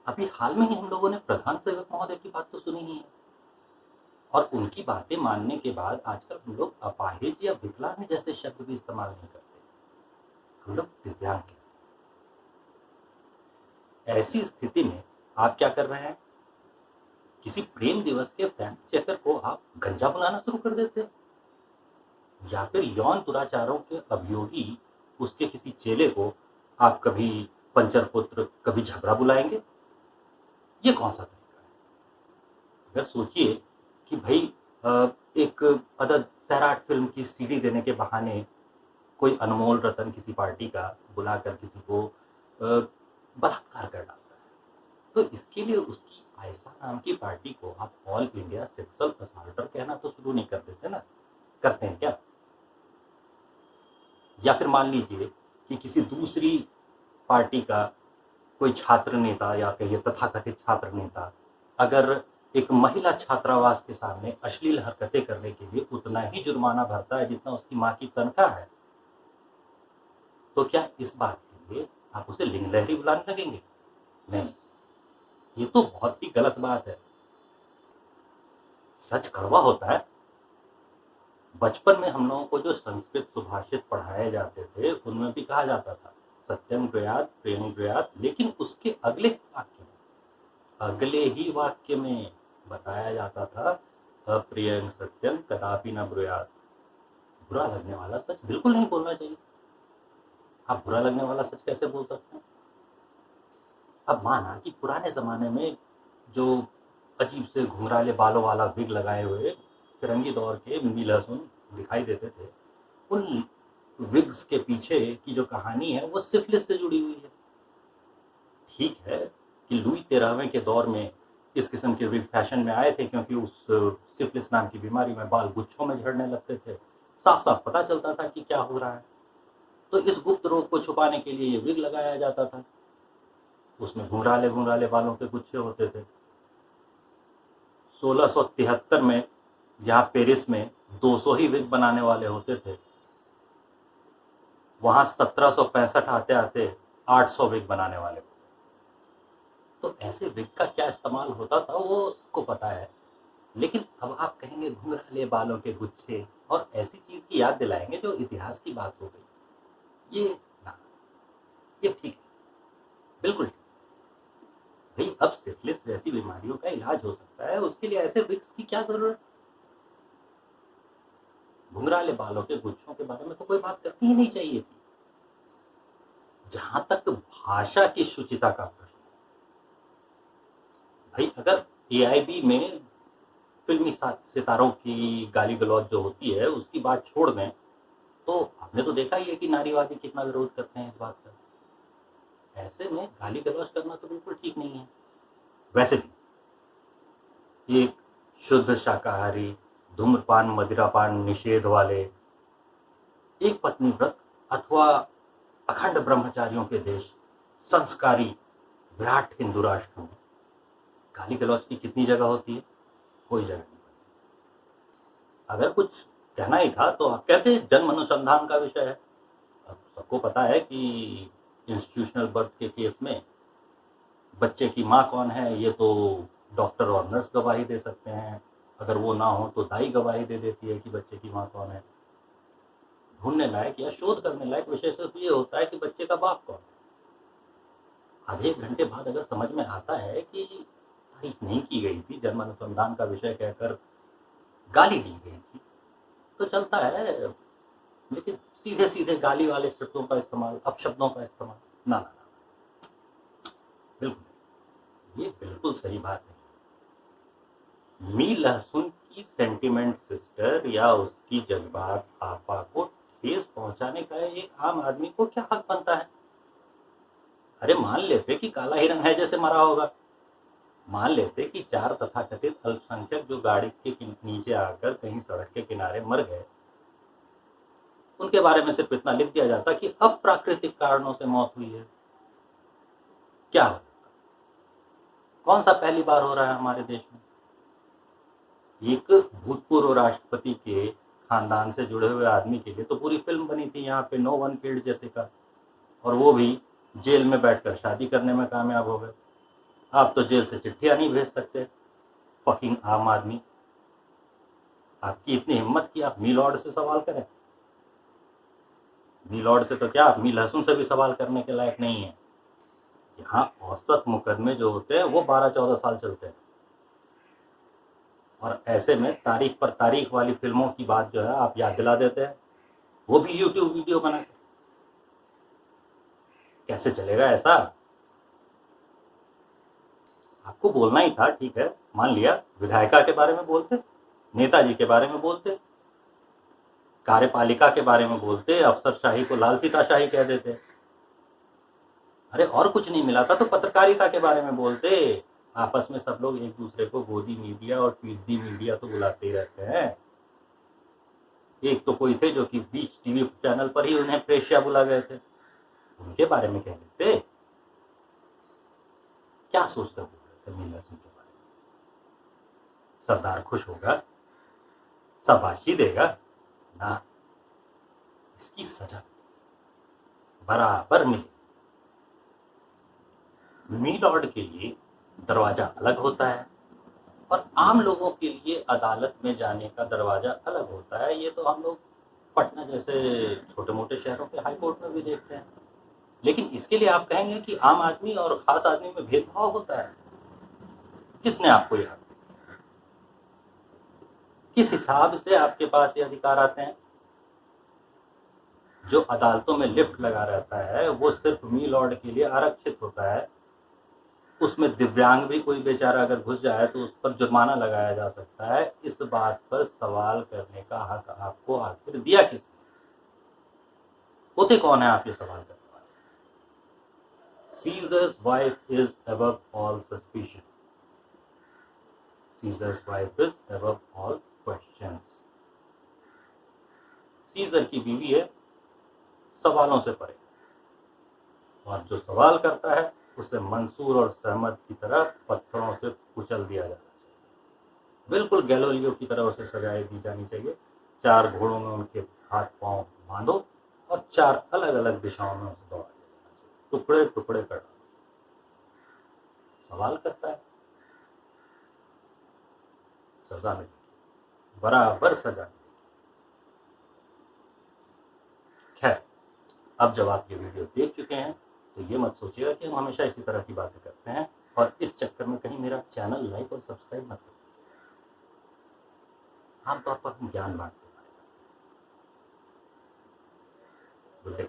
अभी हाल में ही हम लोगों ने प्रधान सेवक महोदय की बात तो सुनी ही है, और उनकी बातें मानने के बाद आजकल हम लोग अपाहिज या विकलांग जैसे शब्द भी इस्तेमाल नहीं करते, हम लोग दिव्यांग कहते हैं। ऐसी स्थिति में आप क्या कर रहे हैं? किसी प्रेम दिवस के फैक्ट चेकर को आप गंजा बुलाना शुरू कर देते हो, या फिर यौन दुराचारों के अभियोगी उसके किसी चेले को आप कभी पंचर पुत्र कभी झबरा बुलाएंगे। ये कौन सा तरीका है? अगर सोचिए कि भाई एक अदद सैराट फिल्म की सीडी देने के बहाने कोई अनमोल रतन किसी पार्टी का बुलाकर किसी को बलात्कार कर डालता है, तो इसके लिए उसकी आयशा नाम की पार्टी को आप ऑल इंडिया सेक्सुअल असॉल्टर कहना तो शुरू नहीं कर देते ना? करते हैं क्या? या फिर मान लीजिए कि किसी दूसरी पार्टी का कोई छात्र नेता या कहिए तथाकथित छात्र नेता अगर एक महिला छात्रावास के सामने अश्लील हरकतें करने के लिए उतना ही जुर्माना भरता है जितना उसकी माँ की तनख्वाह है, तो क्या इस बात के लिए आप उसे लिंग लहरी बुलाने लगेंगे? नहीं, ये तो बहुत ही गलत बात है। सच कड़वा होता है। बचपन में हम लोगों को जो संस्कृत सुभाषित पढ़ाए जाते थे उनमें भी कहा जाता था सत्यम ब्रूयात प्रियं ब्रूयात, लेकिन उसके अगले ही वाक्य में बताया जाता था अप्रियं सत्यम कदापि न ब्रूयात। बुरा लगने वाला सच बिल्कुल नहीं बोलना चाहिए। आप बुरा लगने वाला सच कैसे बोल सकते हैं? अब माना कि पुराने ज़माने में जो अजीब से घुंघराले बालों वाला विग लगाए हुए फिरंगी दौर के नील लहसुन दिखाई देते थे, उन विग्स के पीछे की जो कहानी है वो सिफिलिस से जुड़ी हुई है। ठीक है कि लुई 13वें के दौर में इस किस्म के विग फैशन में आए थे क्योंकि उस सिफिलिस नाम की बीमारी में बाल गुच्छों में झड़ने लगते थे, साफ साफ पता चलता था कि क्या हो रहा है। तो इस गुप्त रोग को छुपाने के लिए ये विग लगाया जाता था, उसमें घुंघराले घुंघराले बालों के गुच्छे होते थे। 1673 में जहाँ पेरिस में 200 ही विग बनाने वाले होते थे, वहाँ 1765 आते आते 800 विग बनाने वाले होते। तो ऐसे विग का क्या इस्तेमाल होता था वो सबको पता है, लेकिन अब आप कहेंगे घुंघराले बालों के गुच्छे और ऐसी चीज की याद दिलाएंगे जो इतिहास की बात हो गई, ये ना, ये ठीक है, बिल्कुल ठीक। भाई अब सिफिलिस जैसी बीमारियों का इलाज हो सकता है, उसके लिए ऐसे विग्स की क्या जरूरत? घुंघराले बालों के गुच्छों के बारे में तो कोई बात करनी ही नहीं चाहिए थी। जहां तक भाषा की शुचिता का प्रश्न, भाई अगर एआईबी में फिल्मी सितारों की गाली गलौज जो होती है उसकी बात छोड़ दें, तो हमने तो देखा ही है कि नारीवादी कितना विरोध करते हैं इस बात का। ऐसे में गाली गलौज करना तो बिल्कुल ठीक नहीं है। वैसे भी एक शुद्ध शाकाहारी धूम्रपान मदिरापान निषेध वाले एक पत्नी व्रत अथवा अखंड ब्रह्मचारियों के देश संस्कारी विराट हिंदू राष्ट्र में गाली गलौज की कितनी जगह होती है? कोई जगह नहीं। अगर कुछ कहना ही था तो आप कहते जन्म अनुसंधान का विषय है। अब सबको पता है कि इंस्टीट्यूशनल बर्थ के केस में बच्चे की माँ कौन है ये तो डॉक्टर और नर्स गवाही दे सकते हैं, अगर वो ना हो तो दाई गवाही दे देती है कि बच्चे की माँ कौन है। ढूंढने लायक या शोध करने लायक विषय सिर्फ ये होता है कि बच्चे का बाप कौन है। आधे एक घंटे बाद अगर समझ में आता है कि तारीफ नहीं की गई थी, जन्म अनुसंधान का विषय कहकर गाली दी गई थी, तो चलता है। लेकिन सीधे सीधे गाली वाले शब्दों का इस्तेमाल, अपशब्दों का इस्तेमाल, ना ना ना, बिल्कुल नहीं, ये बिल्कुल सही बात नहीं। मी लहसुन की सेंटिमेंट सिस्टर या उसकी जज्बात आपा को ठेस पहुंचाने का एक आम आदमी को क्या हक बनता है? अरे मान लेते कि काला हिरण है जैसे मरा होगा, मान लेते कि 4 तथाकथित अल्पसंख्यक जो गाड़ी के नीचे आकर कहीं सड़क के किनारे मर गए, उनके बारे में सिर्फ इतना लिख दिया जाता कि अप्राकृतिक कारणों से मौत हुई है। क्या हो? कौन सा पहली बार हो रहा है हमारे देश में? एक भूतपूर्व राष्ट्रपति के खानदान से जुड़े हुए आदमी के लिए तो पूरी फिल्म बनी थी यहाँ पे, नो वन किल्ड जैसे का, और वो भी जेल में बैठकर शादी करने में कामयाब हो गए। आप तो जेल से चिट्ठियां नहीं भेज सकते, फकिंग आम आदमी। आपकी इतनी हिम्मत कि आप मी लॉर्ड से सवाल करें। मी लॉर्ड से तो क्या, आप मी लहसुन से भी सवाल करने के लायक नहीं है। यहाँ औसत मुकदमे जो होते हैं वो 12-14 साल चलते हैं, और ऐसे में तारीख पर तारीख वाली फिल्मों की बात जो है आप याद दिला देते हैं, वो भी यूट्यूब वीडियो बना के। कैसे चलेगा ऐसा? आपको बोलना ही था, ठीक है, मान लिया। विधायिका के बारे में बोलते, नेताजी के बारे में बोलते, कार्यपालिका के बारे में बोलते, अफसरशाही को लाल फीताशाही कह देते। अरे और कुछ नहीं मिला था तो पत्रकारिता के बारे में बोलते। आपस में सब लोग एक दूसरे को गोदी मीडिया और पीढ़ी मीडिया तो बुलाते ही रहते हैं। एक तो कोई थे जो कि बीच टीवी चैनल पर ही उन्हें प्रेष्या बुला गए थे, उनके बारे में कह देते। क्या सोचकर बोल रहे थे मीला सिंह के बारे में? सरदार खुश होगा, शाबाशी देगा ना, इसकी सजा बराबर मिली। मी लॉर्ड के लिए दरवाजा अलग होता है और आम लोगों के लिए अदालत में जाने का दरवाजा अलग होता है। ये तो हम लोग पटना जैसे छोटे मोटे शहरों के हाई कोर्ट में भी देखते हैं। लेकिन इसके लिए आप कहेंगे कि आम आदमी और खास आदमी में भेदभाव होता है? किसने आपको यह, किस हिसाब से आपके पास ये अधिकार आते हैं? जो अदालतों में लिफ्ट लगा रहता है वो सिर्फ मी लॉर्ड के लिए आरक्षित होता है। उसमें दिव्यांग भी कोई बेचारा अगर घुस जाए तो उस पर जुर्माना लगाया जा सकता है। इस बात पर सवाल करने का हक आपको आखिर दिया किसने? होते कौन है आप ये सवाल करने वाले? Caesar's wife is above all suspicion. Caesar's wife is above all questions. Caesar की बीवी है सवालों से परे, और जो सवाल करता है उसे मंसूर और सहमत की तरह पत्थरों से कुचल दिया जाना चाहिए। बिल्कुल गैलोलियो की तरह उसे सजाएं दी जानी चाहिए। 4 घोड़ों में उनके हाथ पांव बांधो और 4 अलग अलग दिशाओं में उसे दौड़ा दिया जाना चाहिए, टुकड़े टुकड़े कर। सवाल करता है, सजा मिलेगी, बराबर सजा मिलेगी। खैर, अब जब आप ये वीडियो देख चुके हैं तो ये मत सोचिएगा कि हम हमेशा इसी तरह की बातें करते हैं, और इस चक्कर में कहीं मेरा चैनल लाइक और सब्सक्राइब मत कर दीजिएगा। आमतौर पर हम ज्ञान बांटते हैं। Good day.